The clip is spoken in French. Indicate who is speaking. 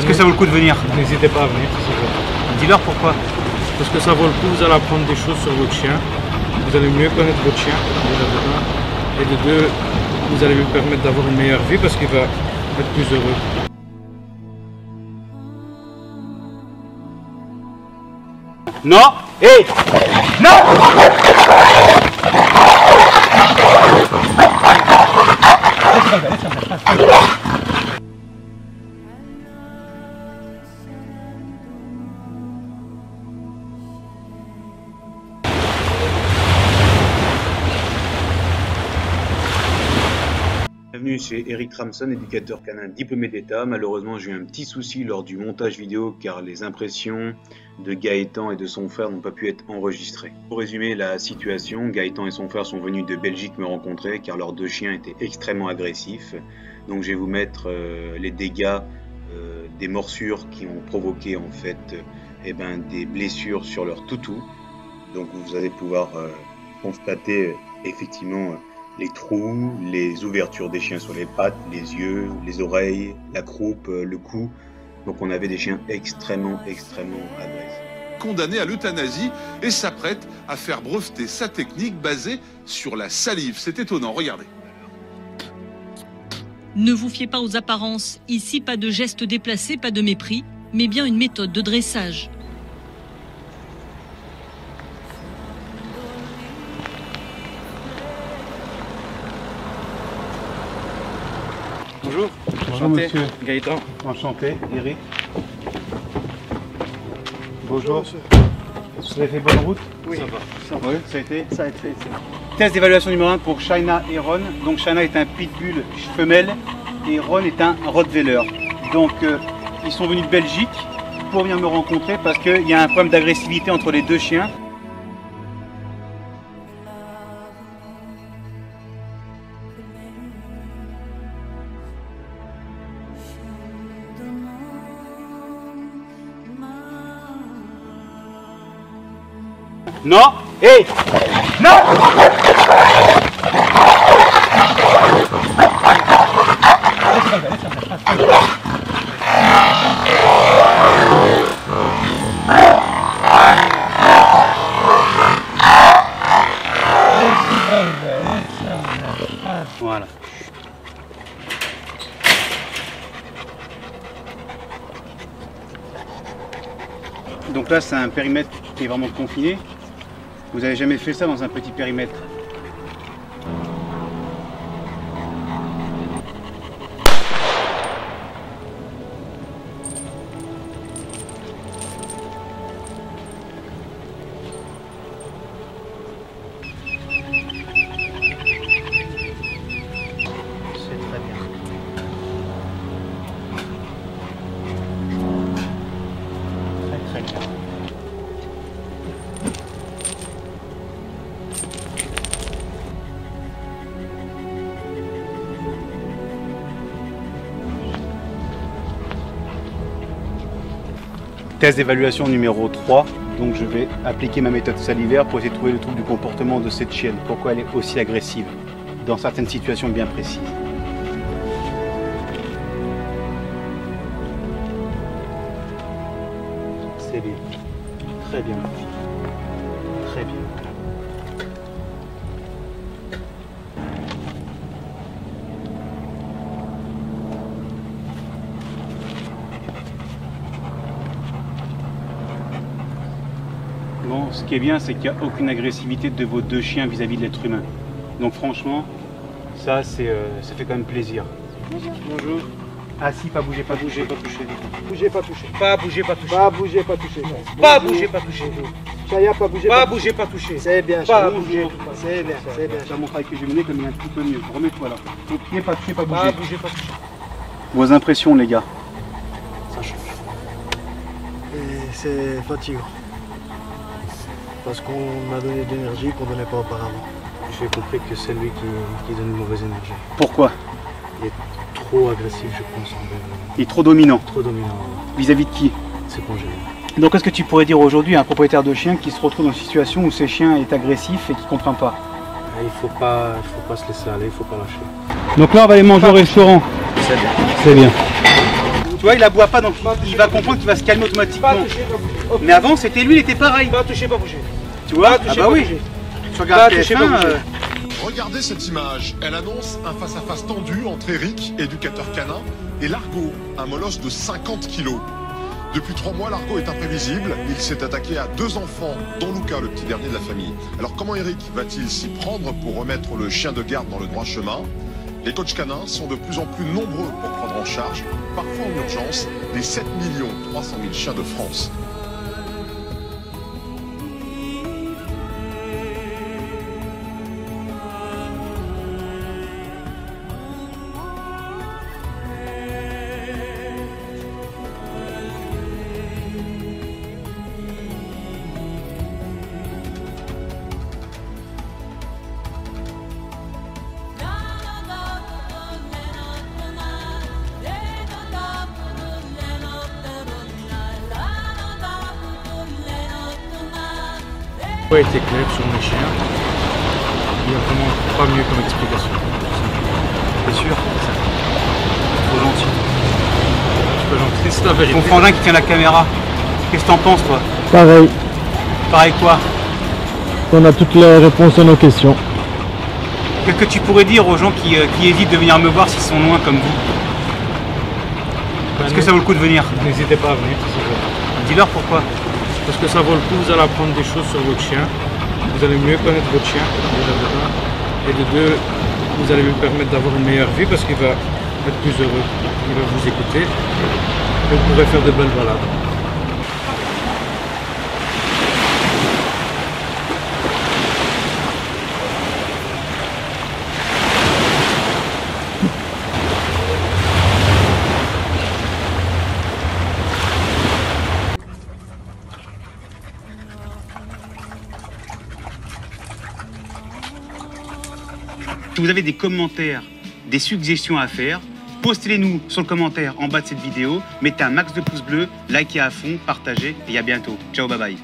Speaker 1: Est-ce que ça vaut le coup de venir?
Speaker 2: N'hésitez pas à venir.
Speaker 1: Dis-leur pourquoi.
Speaker 2: Parce que ça vaut le coup, vous allez apprendre des choses sur votre chien. Vous allez mieux connaître votre chien, déjà de un. Et de deux, vous allez lui permettre d'avoir une meilleure vie parce qu'il va être plus heureux.
Speaker 1: Non. Hé. Non.
Speaker 3: Bienvenue chez Eric Ramson, éducateur canin diplômé d'État. Malheureusement, j'ai eu un petit souci lors du montage vidéo car les impressions de Gaëtan et de son frère n'ont pas pu être enregistrées. Pour résumer la situation, Gaëtan et son frère sont venus de Belgique me rencontrer car leurs deux chiens étaient extrêmement agressifs. Donc je vais vous mettre les dégâts des morsures qui ont provoqué en fait des blessures sur leur toutou. Donc vous allez pouvoir constater effectivement les trous, les ouvertures des chiens sur les pattes, les yeux, les oreilles, la croupe, le cou. Donc on avait des chiens extrêmement agressifs.
Speaker 4: Condamné à l'euthanasie et s'apprête à faire breveter sa technique basée sur la salive. C'est étonnant, regardez.
Speaker 5: Ne vous fiez pas aux apparences. Ici, pas de gestes déplacés, pas de mépris, mais bien une méthode de dressage.
Speaker 1: Bonjour.
Speaker 2: Bonjour monsieur.
Speaker 1: Gaëtan.
Speaker 2: Enchanté, Eric.
Speaker 1: Bonjour.
Speaker 2: Vous avez fait bonne route?
Speaker 1: Oui. Ça va.
Speaker 2: Oui, ça a été?
Speaker 1: Ça a été.
Speaker 2: Test d'évaluation numéro 1 pour Shaina et Ron. Donc Shaina est un pitbull femelle et Ron est un rottweiler. Donc ils sont venus de Belgique pour venir me rencontrer parce qu'il y a un problème d'agressivité entre les deux chiens.
Speaker 1: Non. Hé. Non.
Speaker 2: Voilà. Donc là, c'est un périmètre qui est vraiment confiné. Vous n'avez jamais fait ça dans un petit périmètre?
Speaker 1: C'est très bien. Très bien.
Speaker 2: Test d'évaluation numéro 3, donc je vais appliquer ma méthode salivaire pour essayer de trouver le trouble du comportement de cette chienne. Pourquoi elle est aussi agressive dans certaines situations bien précises. C'est bien, très bien, très bien. Bon, ce qui est bien, c'est qu'il n'y a aucune agressivité de vos deux chiens vis-à-vis de l'être humain. Donc franchement, ça fait quand même plaisir.
Speaker 6: Bonjour.
Speaker 2: Bonjour. Ah si, pas bouger, pas toucher. Pas toucher.
Speaker 6: Bougez, pas toucher.
Speaker 1: Pas bouger, pas toucher.
Speaker 6: Pas bouger, pas toucher.
Speaker 1: Pas bouger, pas toucher.
Speaker 6: Chaya, pas bouger,
Speaker 1: Pas bouger, pas toucher.
Speaker 6: C'est bien,
Speaker 1: Pas
Speaker 6: Chaya.
Speaker 1: bouger.
Speaker 6: C'est bien, c'est bien.
Speaker 2: C'est mon travail que j'ai mené comme il est un petit peu mieux. Remets-toi là. Au pied, pas toucher, pas bouger.
Speaker 1: Pas bouger, pas toucher.
Speaker 2: Vos impressions, les gars?
Speaker 1: Ça change.
Speaker 6: Et c'est fatigant. Parce qu'on m'a donné de l'énergie qu'on ne donnait pas auparavant. J'ai compris que c'est lui qui donne une mauvaise énergie.
Speaker 2: Pourquoi?
Speaker 6: Il est trop agressif, je pense, envers
Speaker 2: Il est trop dominant.
Speaker 6: trop dominant.
Speaker 2: Vis-à-vis de qui?
Speaker 6: C'est congénéré.
Speaker 2: Donc qu'est-ce que tu pourrais dire aujourd'hui à un propriétaire de chien qui se retrouve dans une situation où ses chiens est agressif et qui ne comprend pas?
Speaker 6: Il faut pas se laisser aller, il faut pas lâcher.
Speaker 2: Donc là on va aller manger au restaurant.
Speaker 6: C'est bien.
Speaker 2: C'est bien. Tu vois, il aboie pas, donc il va comprendre qu'il va se calmer automatiquement.
Speaker 1: Pas toucher, pas bouger. Hop.
Speaker 2: Mais avant, c'était lui, il était pareil.
Speaker 1: Pas toucher, pas bouger.
Speaker 2: Tu vois?
Speaker 1: Pas toucher,
Speaker 2: Ah bah
Speaker 1: pas
Speaker 2: oui.
Speaker 1: bouger.
Speaker 2: Tu regardes
Speaker 1: Pas toucher,
Speaker 2: TF1,
Speaker 1: pas bouger.
Speaker 4: Regardez cette image. Elle annonce un face-à-face tendu entre Eric, éducateur canin, et Largo, un molosse de 50 kilos. Depuis 3 mois, Largo est imprévisible. Il s'est attaqué à 2 enfants, dont Luca, le petit dernier de la famille. Alors comment Eric va-t-il s'y prendre pour remettre le chien de garde dans le droit chemin? Les coachs canins sont de plus en plus nombreux pour prendre en charge, parfois en urgence, les 7 300 000 chiens de France.
Speaker 7: A été clair sur mes chiens. Il n'y a vraiment pas mieux comme explication.
Speaker 2: C'est sûr. Trop gentil.
Speaker 7: C'est pas gentil, c'est la vérité.
Speaker 2: Ton frangin qui tient la caméra. Qu'est-ce que t'en penses, toi?
Speaker 6: Pareil,
Speaker 2: Pareil quoi?
Speaker 6: on a toutes les réponses à nos questions.
Speaker 2: Qu'est-ce que tu pourrais dire aux gens qui hésitent de venir me voir s'ils sont loin comme vous? Est-ce que ça vaut le coup de venir?
Speaker 7: N'hésitez pas à venir, c'est vrai.
Speaker 2: Dis-leur pourquoi.
Speaker 7: Parce que ça vaut le coup, vous allez apprendre des choses sur votre chien. Vous allez mieux connaître votre chien, déjà de un. Et de deux, vous allez lui permettre d'avoir une meilleure vie parce qu'il va être plus heureux. Il va vous écouter. Et vous pourrez faire de belles balades.
Speaker 2: Si vous avez des commentaires, des suggestions à faire, postez-les-nous sur le commentaire en bas de cette vidéo, mettez un max de pouces bleus, likez à fond, partagez et à bientôt. Ciao, bye bye.